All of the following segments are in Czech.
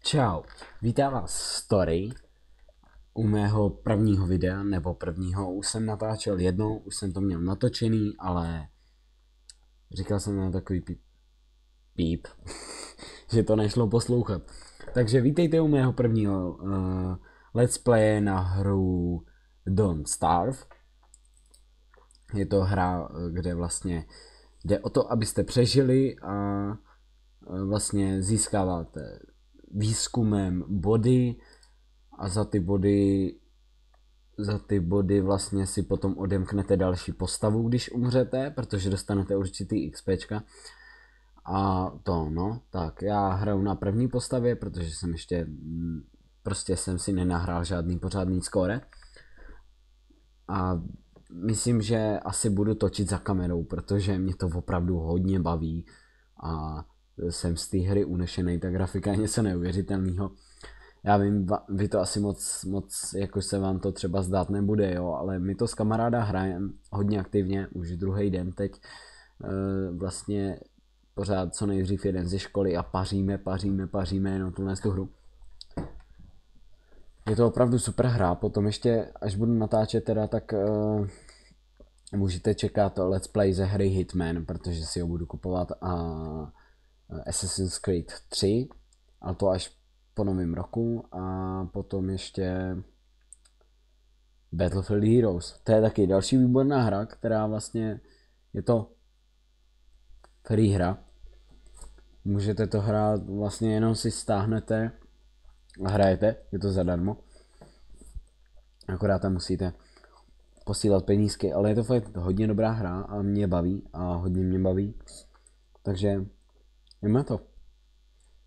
Čau, vítám vás Story u mého prvního videa, nebo prvního, už jsem natáčel jednou, už jsem to měl natočený, ale říkal jsem na takový píp, že to nešlo poslouchat. Takže vítejte u mého prvního let's play na hru Don't Starve. Je to hra, kde vlastně jde o to, abyste přežili a vlastně získáváte výzkumem body a za ty body vlastně si potom odemknete další postavu, když umřete, protože dostanete určitý XPčka. A to no, tak já hraju na první postavě, protože jsem ještě prostě jsem si nenahrál žádný pořádný skóre. A myslím, že asi budu točit za kamerou, protože mě to opravdu hodně baví a jsem z té hry unešený, ta grafika je něco neuvěřitelného. Já vím, vy to asi moc, jako se vám to třeba zdát nebude, jo, ale my to s kamaráda hrajeme hodně aktivně, už druhý den teď, vlastně pořád co nejdřív jeden ze školy a paříme jenom tuhle hru. Je to opravdu super hra, potom ještě, až budu natáčet teda, tak můžete čekat let's play ze hry Hitman, protože si ho budu kupovat a Assassin's Creed 3, ale to až po novém roku a potom ještě Battlefield Heroes. To je taky další výborná hra, která vlastně je to free hra. Můžete to hrát, vlastně jenom si stáhnete a hrajete, je to zadarmo. Akorát tam musíte posílat penízky, ale je to fakt hodně dobrá hra a mě baví a hodně mě baví. Takže jdeme to.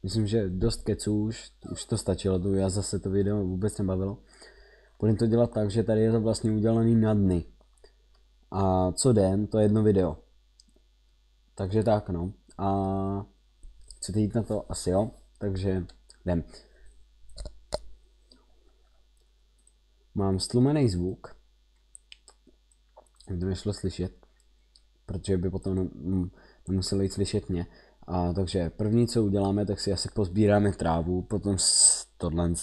Myslím, že dost keců už to stačilo, já zase to video vůbec nebavilo. Budeme to dělat tak, že tady je to vlastně udělaný na dny. A co den, to je jedno video. Takže tak no. A chcete jít na to? Asi jo. Takže jdem. Mám stlumený zvuk. To nešlo slyšet. Protože by potom nemuseli jít slyšet mě. A takže první, co uděláme, tak si asi pozbíráme trávu, potom tohle.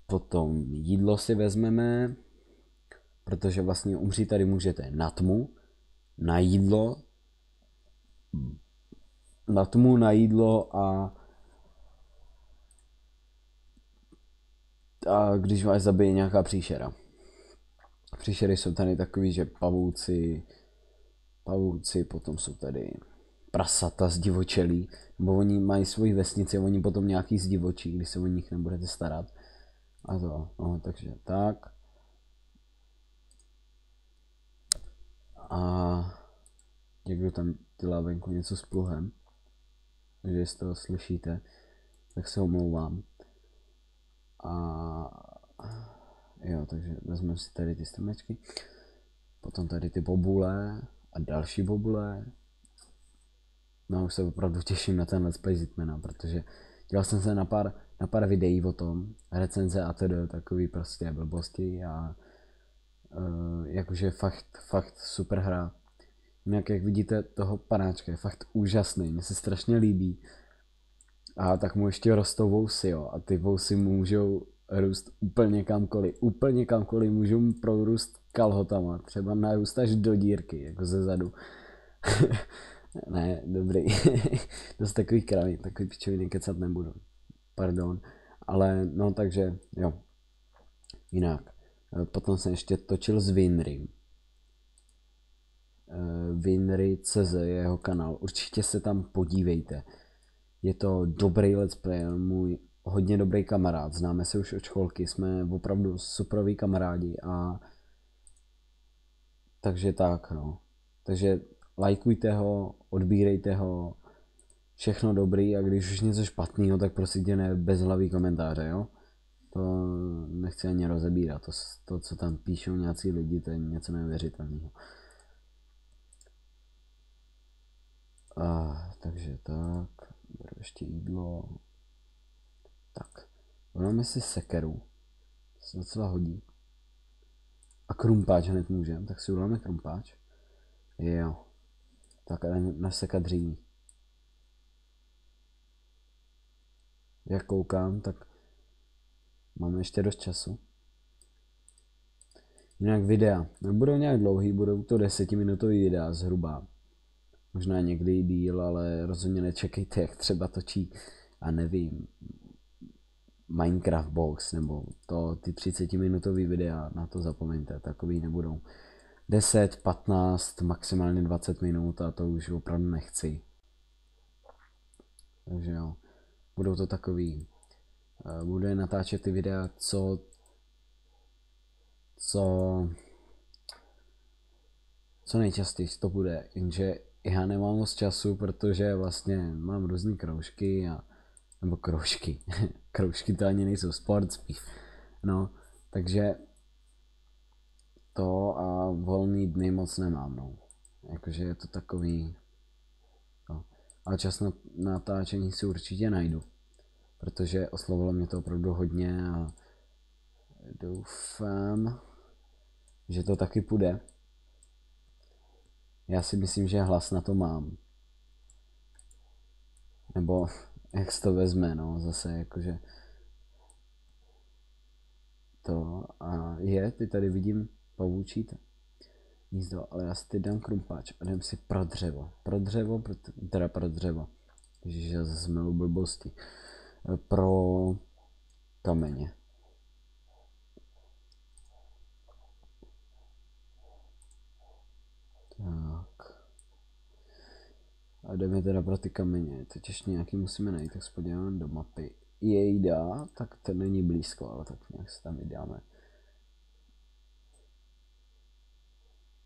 Potom jídlo si vezmeme, protože vlastně umřít tady můžete na tmu, na jídlo, a když vás zabije nějaká příšera. Příšery jsou tady takový, že pavouci, potom jsou tady prasata zdivočelí, nebo oni mají svoji vesnici, oni potom nějaký zdivočí, když se o nich nebudete starat. A to, no, takže tak. A někdo tam dělá venku něco s pluhem, takže jestli to slyšíte, tak se omlouvám. A jo, takže vezmeme si tady ty stromečky, potom tady ty bobule a další bobule. No, už se opravdu těším na ten let's play z Hitmana, protože dělal jsem se na pár videí o tom, recenze a tedy takový prostě blbosti a jakože fakt super hra. Jinak jak vidíte, toho panáčka je fakt úžasný, mně se strašně líbí. A tak mu ještě rostou vousy, jo, a ty vousy můžou růst úplně kamkoliv můžou mu prorůst kalhotama, třeba narůst až do dírky, jako ze zadu. Ne, dobrý. To jsou takový kravy, takový pičoviny, kecat nebudu. Pardon. Ale no takže, jo. Jinak. Potom jsem ještě točil s Winrym. Winry.cz je jeho kanál. Určitě se tam podívejte. Je to dobrý let's play, můj hodně dobrý kamarád. Známe se už od školky, jsme opravdu superoví kamarádi a takže tak, no. Takže lajkujte ho, odbírejte ho, všechno dobrý a když už něco špatného, tak prosím tě ne bezhlavý komentáře, jo? To nechci ani rozebírat, to co tam píšou nějací lidi, to je něco neuvěřitelného. Takže tak, beru ještě jídlo. Tak, uděláme si sekeru, to se docela hodí. A krumpáč hned můžeme, tak si uděláme krumpáč. Jo. Tak ale nasekat dříví. jak koukám, tak máme ještě dost času. Jinak videa nebudou nějak dlouhý, budou to 10minutový videa zhruba. Možná někdy i díl, ale rozhodně nečekejte, jak třeba točí, a nevím, Minecraft Box, nebo ty 30-minutový videa, na to zapomeňte, takový nebudou. 10, 15, maximálně 20 minut a to už opravdu nechci. Takže jo, budou to takový, budu je natáčet ty videa, co nejčastěji to bude, jenže já nemám moc času, protože vlastně mám různý kroužky nebo kroužky, kroužky to ani nejsou, sport spíš, no, takže to a volný dny moc nemám, no, jakože je to takový, no, ale čas na natáčení si určitě najdu, protože oslovilo mě to opravdu hodně a doufám, že to taky půjde. Já si myslím, že hlas na to mám. Nebo jak se to vezme, no, zase jakože to a ty tady vidím pavoučí hnízdo, ale já si teď dám krumpáč a jdem si pro dřevo, ježiš, já zase milu blbosti, pro kameně. Tak. A jdeme teda pro ty kameně, teď ještě nějaký musíme najít, tak se podíváme do mapy. Jejda, tak to není blízko, ale tak nějak se tam vydáme.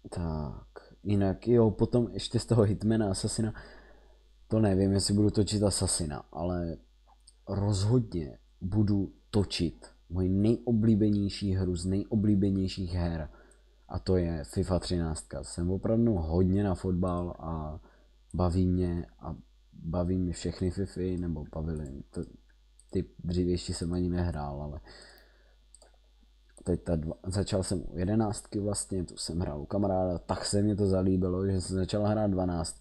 Tak, jinak jo, potom ještě z toho Hitmana Assassina, to nevím, jestli budu točit Assassina, ale rozhodně budu točit moji nejoblíbenější hru z nejoblíbenějších her, a to je FIFA 13. Jsem opravdu hodně na fotbal a baví mě všechny FIFy, nebo bavily. Ty dřívější jsem ani nehrál, ale teď začal jsem u 11 vlastně, tu jsem hrál u kamaráda, tak se mi to zalíbilo, že jsem začal hrát 12.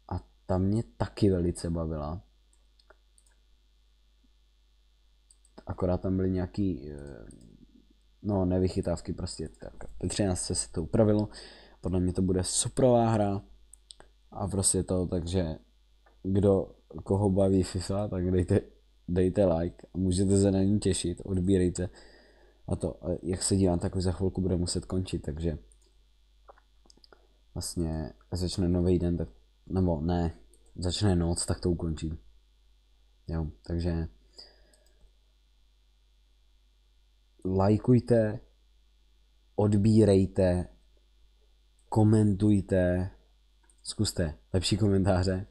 A ta mě taky velice bavila. Akorát tam byly nějaký, no, nevychytávky prostě, tak ve 13 se to upravilo. Podle mě to bude superová hra a prostě to, takže koho baví FIFA, tak dejte like a můžete se na ní těšit, odbírejte. A to, jak se dívám, tak už za chvilku bude muset končit, takže vlastně začne nový den, tak, nebo ne, začne noc, tak to ukončím. Jo, takže lajkujte, odbírejte, komentujte, zkuste lepší komentáře.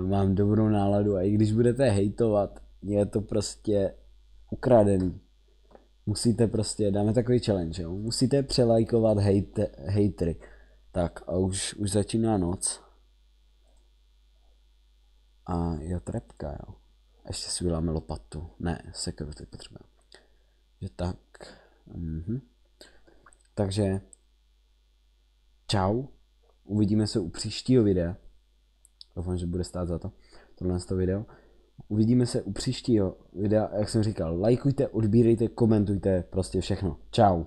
Mám dobrou náladu a i když budete hejtovat, je to prostě ukradený. Musíte prostě, dáme takový challenge, jo? Musíte přelajkovat hejtry. Tak a už začíná noc. A je trepka, jo. Ještě si uděláme lopatu. Ne, sekeru teď potřebujeme. Že tak. Takže čau. Uvidíme se u příštího videa. Doufám, že bude stát za to. Tohle video. Uvidíme se u příštího videa. Jak jsem říkal, lajkujte, odbírejte, komentujte, prostě všechno. Čau.